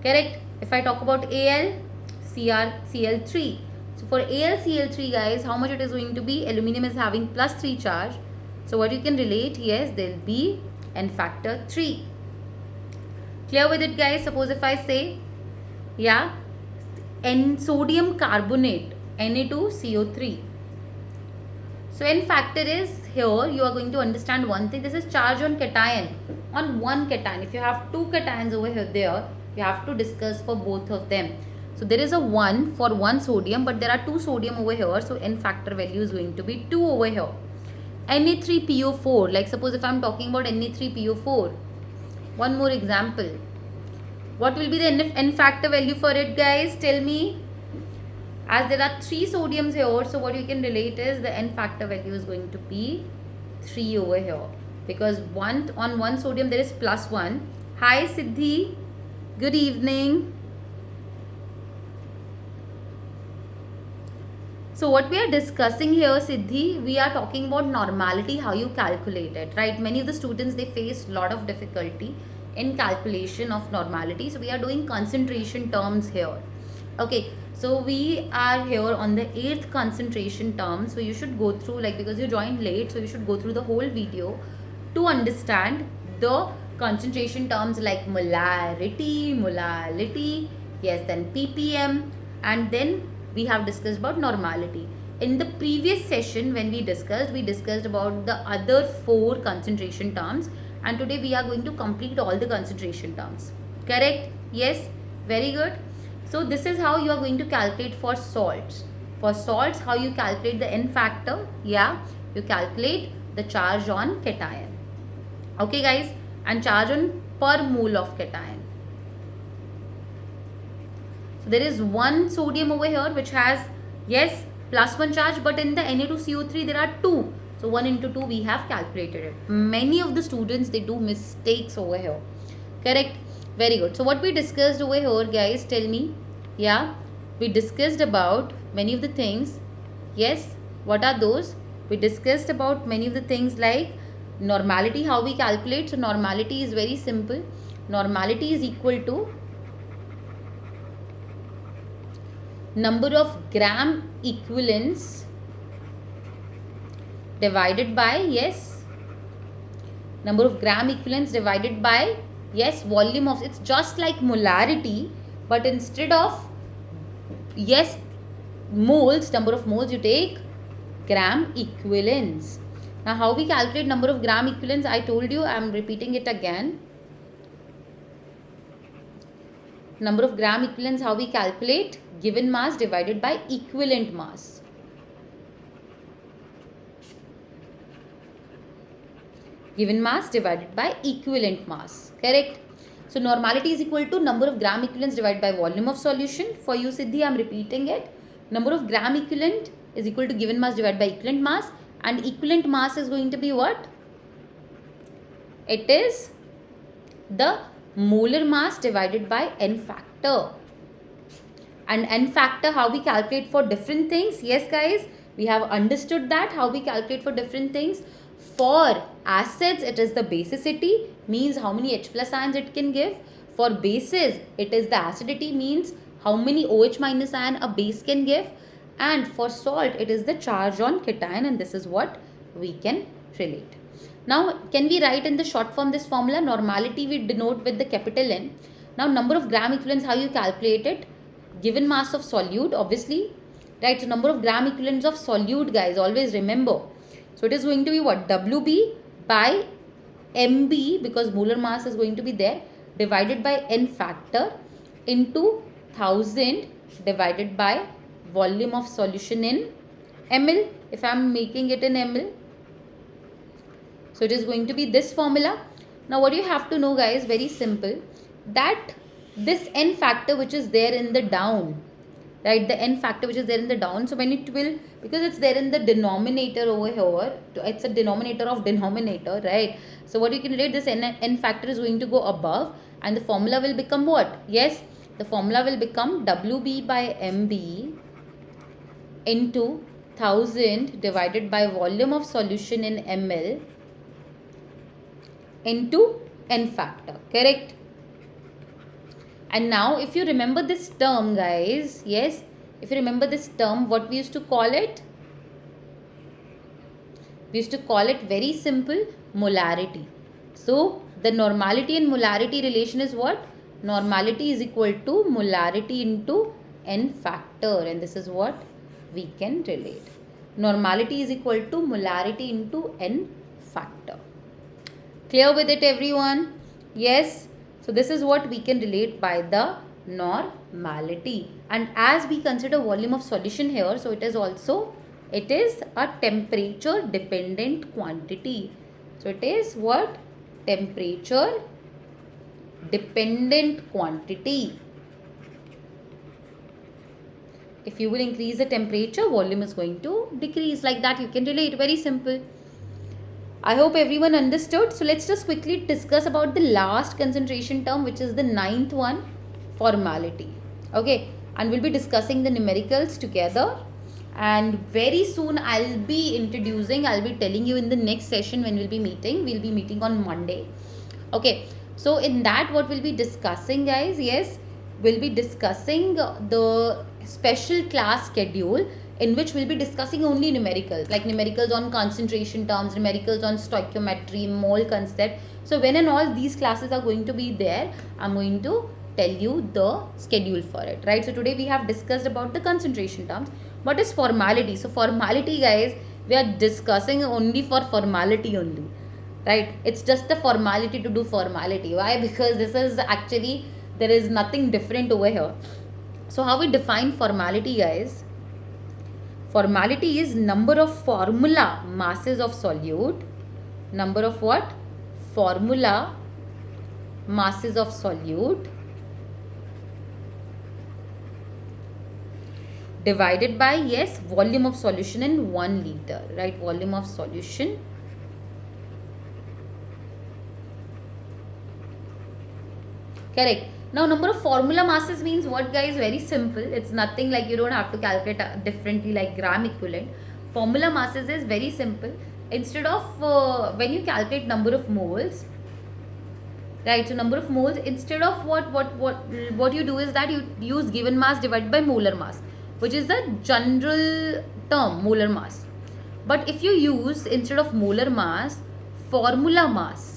A: Correct. If I talk about Al, Cl3. So for AlCl3 guys, how much it is going to be? Aluminum is having plus 3 charge. So what you can relate? Yes, there will be N factor 3. Clear with it guys? Suppose if I say, yeah, N sodium carbonate, Na2CO3. So N factor is here, you are going to understand one thing. This is charge on cation, on one cation. If you have two cations over here, you have to discuss for both of them. So there is a 1 for one sodium, but there are two sodium over here. So N factor value is going to be 2 over here. Na3PO4, like suppose if I am talking about Na3PO4. One more example. What will be the N factor value for it guys? Tell me. As there are 3 sodiums here, so what you can relate is the N factor value is going to be 3 over here. Because on one sodium there is plus 1. Hi Siddhi. Good evening. So what we are discussing here, Siddhi, we are talking about normality, how you calculate it, right? Many of the students, they face a lot of difficulty in calculation of normality. So we are doing concentration terms here. Okay, so we are here on the 8th concentration term. So you should go through, like, because you joined late, so you should go through the whole video to understand the concentration terms like molarity, yes, then ppm, and then we have discussed about normality. In the previous session when we discussed about the other 4 concentration terms, and today we are going to complete all the concentration terms. Correct? Yes, very good. So this is how you are going to calculate for salts. For salts, how you calculate the N factor? Yeah, you calculate the charge on cation. Okay guys, and charge on per mole of cation. So there is one sodium over here which has, yes, plus 1 charge, but in the Na2CO3 there are 2. So 1 into 2 we have calculated it. Many of the students, they do mistakes over here. Correct? Very good. So what we discussed over here guys, tell me. Yeah, we discussed about many of the things. Yes, what are those? We discussed about many of the things like normality, how we calculate. So normality is very simple. Normality is equal to number of gram equivalents divided by, yes, number of gram equivalents divided by, yes, volume of, it's just like molarity, but instead of, yes, moles, number of moles, you take gram equivalents. Now how we calculate number of gram equivalents, I told you, I am repeating it again. Number of gram equivalents, how we calculate? Given mass divided by equivalent mass. Given mass divided by equivalent mass. Correct? So normality is equal to number of gram equivalents divided by volume of solution. For you Siddhi, I am repeating it. Number of gram equivalent is equal to given mass divided by equivalent mass. And equivalent mass is going to be what? It is the molar mass divided by N factor. And N factor, how we calculate for different things. Yes guys, we have understood that how we calculate for different things. For acids, it is the basicity, means how many H plus ions it can give. For bases, it is the acidity, means how many OH minus ion a base can give. And for salt, it is the charge on cation, and this is what we can relate. Now, can we write in the short form this formula? Normality we denote with the capital N. Now, number of gram equivalents, how you calculate it? Given mass of solute, obviously, right? So, number of gram equivalents of solute, guys, always remember. So, it is going to be what? WB by MB, because molar mass is going to be there, divided by N factor into 1000 divided by volume of solution in ml, if I am making it in ml. So it is going to be this formula. Now what you have to know guys, very simple, that this N factor which is there in the down, right, the N factor which is there in the down, so when it will, because it's there in the denominator over here, it's a denominator of denominator, right? So what you can relate, this N factor is going to go above, and the formula will become what? Yes, the formula will become WB by MB into 1000 divided by volume of solution in ml into N factor. Correct? And now if you remember this term guys, yes, If you remember this term, what we used to call it? We used to call it very simple, molarity. So the normality and molarity relation is what? Normality is equal to molarity into n factor, and this is what we can relate. Normality is equal to molarity into n factor. Clear with it, everyone? Yes. So this is what we can relate by the normality. And as we consider volume of solution here, so it is a temperature dependent quantity. So it is what? Temperature dependent quantity. If you will increase the temperature, volume is going to decrease. Like that you can relate. Very simple. I hope everyone understood. So let's just quickly discuss about the last concentration term, which is the 9th one, formality. Okay, and we'll be discussing the numericals together. And very soon I'll be telling you in the next session when we'll be meeting on Monday. Okay, so in that what we'll be discussing, guys, yes, we'll be discussing the special class schedule in which we'll be discussing only numericals, like numericals on concentration terms, numericals on stoichiometry, mole concept. So when and all these classes are going to be there, I'm going to tell you the schedule for it, right? So today we have discussed about the concentration terms. What is formality? So formality, guys, we are discussing only for formality only, right? It's just the formality to do formality. Why? Because this is actually, there is nothing different over here. So how we define formality, guys? Formality is number of formula masses of solute. Number of what? Formula masses of solute divided by, yes, volume of solution in 1 liter, right? Volume of solution correct. Now number of formula masses means what, guys? Very simple. It's nothing like, you don't have to calculate differently like gram equivalent. Formula masses is very simple. Instead of when you calculate number of moles, right? So number of moles, instead of what you do is that you use given mass divided by molar mass, which is the general term, molar mass. But if you use, instead of molar mass, formula mass.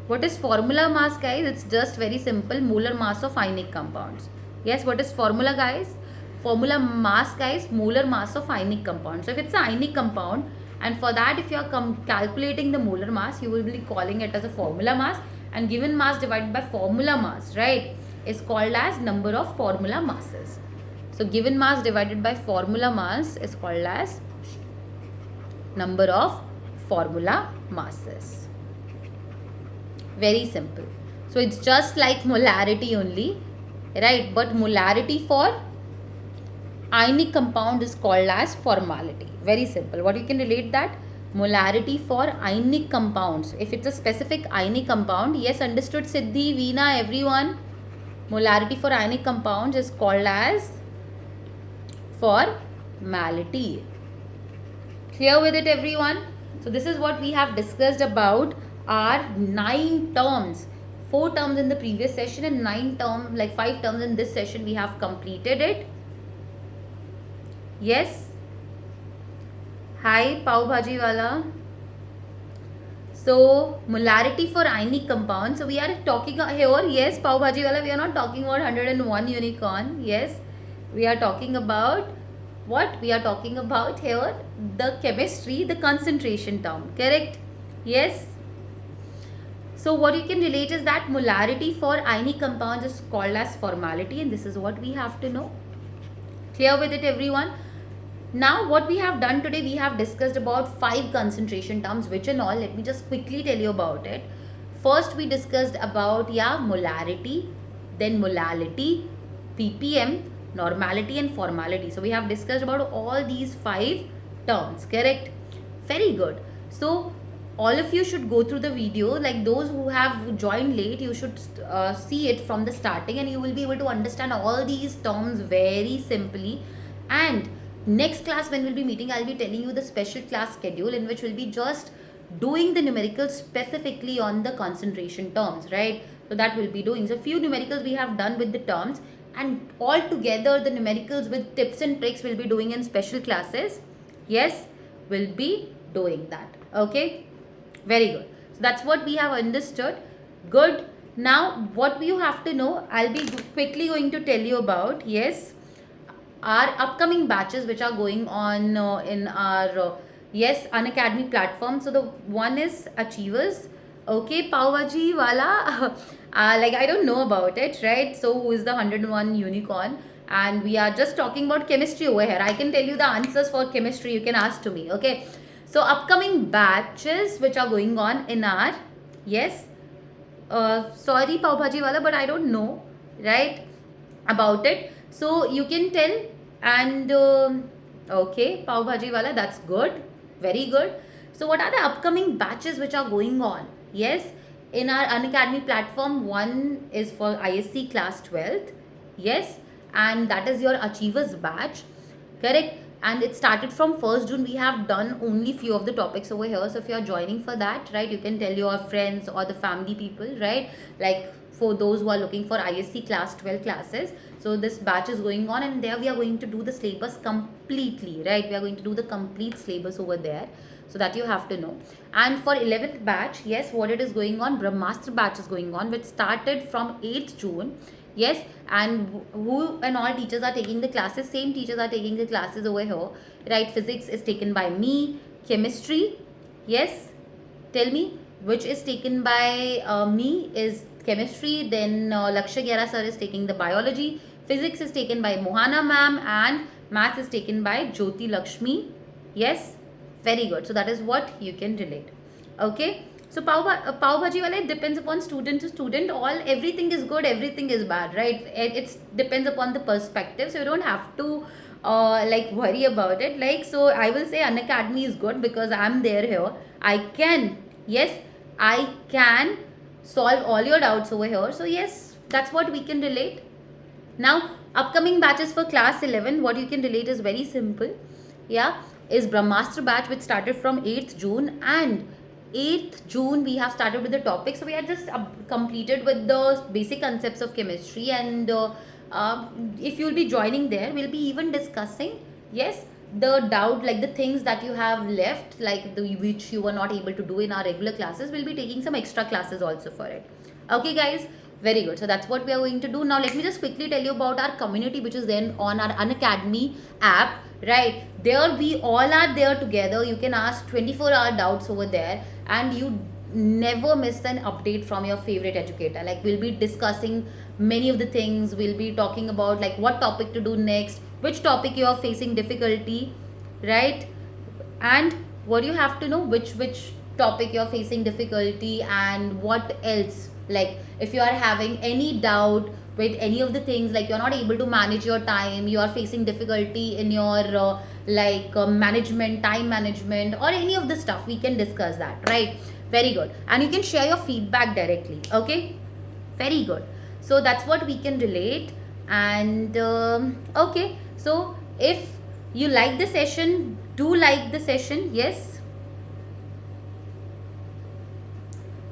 A: What is formula mass, guys? It's just very simple, molar mass of ionic compounds. Yes, what is formula, guys? Formula mass, guys, molar mass of ionic compounds. So if it's an ionic compound, and for that if you are calculating the molar mass, you will be calling it as a formula mass, and given mass divided by formula mass, right, is called as number of formula masses. So given mass divided by formula mass is called as number of formula masses. Very simple. So it's just like molarity only, right? But molarity for ionic compound is called as formality. Very simple. What you can relate that? Molarity for ionic compounds. If it's a specific ionic compound, yes, understood, Siddhi, Veena, everyone. Molarity for ionic compounds is called as formality. Clear with it, everyone? So this is what we have discussed about our 9 terms. 4 terms in the previous session and 5 terms in this session. We have completed it. Yes. Hi, Pav Bhaji Wala. So molarity for ionic compounds. So we are talking here. Yes, Pav Bhaji Wala. We are not talking about 101 unicorn. Yes, we are talking about what? We are talking about here the chemistry, the concentration term. Correct? Yes. So what you can relate is that molarity for ionic compounds is called as formality, and this is what we have to know. Clear with it, everyone? Now what we have done today, we have discussed about 5 concentration terms, which and all. Let me just quickly tell you about it. First we discussed about molarity, then molality, ppm, normality and formality. So we have discussed about all these 5 terms, correct? Very good. So all of you should go through the video. Like those who have joined late, you should see it from the starting, and you will be able to understand all these terms very simply. And next class when we'll be meeting, I'll be telling you the special class schedule in which we'll be just doing the numericals specifically on the concentration terms, right? So that we'll be doing. So few numericals we have done with the terms. and all together the numericals with tips and tricks we'll be doing in special classes. Yes, we'll be doing that. Okay, very good. So that's what we have understood. Good. Now what you have to know, I'll be quickly going to tell you about, yes, our upcoming batches which are going on in our yes, Unacademy platform. So the one is Achievers. Okay, Pav Bhaji wala like I don't know about it, right? So who is the 101 unicorn? And we are just talking about chemistry over here. I can tell you the answers for chemistry, you can ask to me. Okay, so upcoming batches which are going on in our, yes, sorry Pav Bhaji wala, but I don't know, right, about it. So you can tell. And okay, Pav Bhaji wala, that's good, very good. So what are the upcoming batches which are going on? Yes, in our Unacademy platform, one is for ISC Class 12th, yes, and that is your Achievers batch, correct? And it started from 1st June. We have done only few of the topics over here. So if you are joining for that, right, you can tell your friends or the family people, right, like for those who are looking for ISC Class 12 classes. So this batch is going on, and there we are going to do the syllabus completely, right? We are going to do the complete syllabus over there. So that you have to know. And for 11th batch, yes, what it is going on, Brahmastra batch is going on, which started from 8th June. Yes, and who and all teachers are taking the classes, same teachers are taking the classes over here, right? Physics is taken by me, chemistry, yes, tell me which is taken by me is chemistry, then Lakshya Gyara sir is taking the biology, physics is taken by Mohana ma'am, and maths is taken by Jyoti Lakshmi. Yes, very good. So that is what you can relate. Okay, so Pav Bhaji wala, it depends upon student to student. Everything is good, everything is bad, right? It depends upon the perspective. So you don't have to like worry about it. Like, so I will say Unacademy is good because I'm there here. I can, yes, I can solve all your doubts over here. So yes, that's what we can relate. Now upcoming batches for class 11, what you can relate is very simple. Yeah, is Brahmastra batch, which started from 8th June, and 8th June we have started with the topic. So we are just completed with the basic concepts of chemistry, and if you will be joining there, we'll be even discussing, yes, the doubt, like the things that you have left, like which you were not able to do in our regular classes. We'll be taking some extra classes also for it. Okay guys, very good. So that's what we are going to do. Now let me just quickly tell you about our community, which is then on our Unacademy app, right? There we all are there together. You can ask 24-hour doubts over there, and you never miss an update from your favorite educator. Like, we'll be discussing many of the things. We'll be talking about like what topic to do next, which topic you are facing difficulty, right? And what you have to know, which topic you are facing difficulty, and what else, like if you are having any doubt with any of the things, like you're not able to manage your time, you are facing difficulty in your management, time management, or any of the stuff, we can discuss that, right? Very good. And you can share your feedback directly. Okay, very good. So that's what we can relate. And okay, so if you like the session, do like the session. Yes,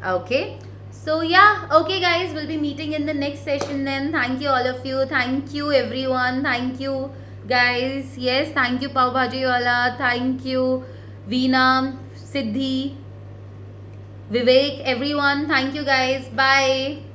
A: okay. So yeah, okay guys, we'll be meeting in the next session then. Thank you all of you. Thank you everyone. Thank you guys. Yes, thank you Pav Bhaji wala. Thank you Veena, Siddhi, Vivek, everyone. Thank you guys. Bye.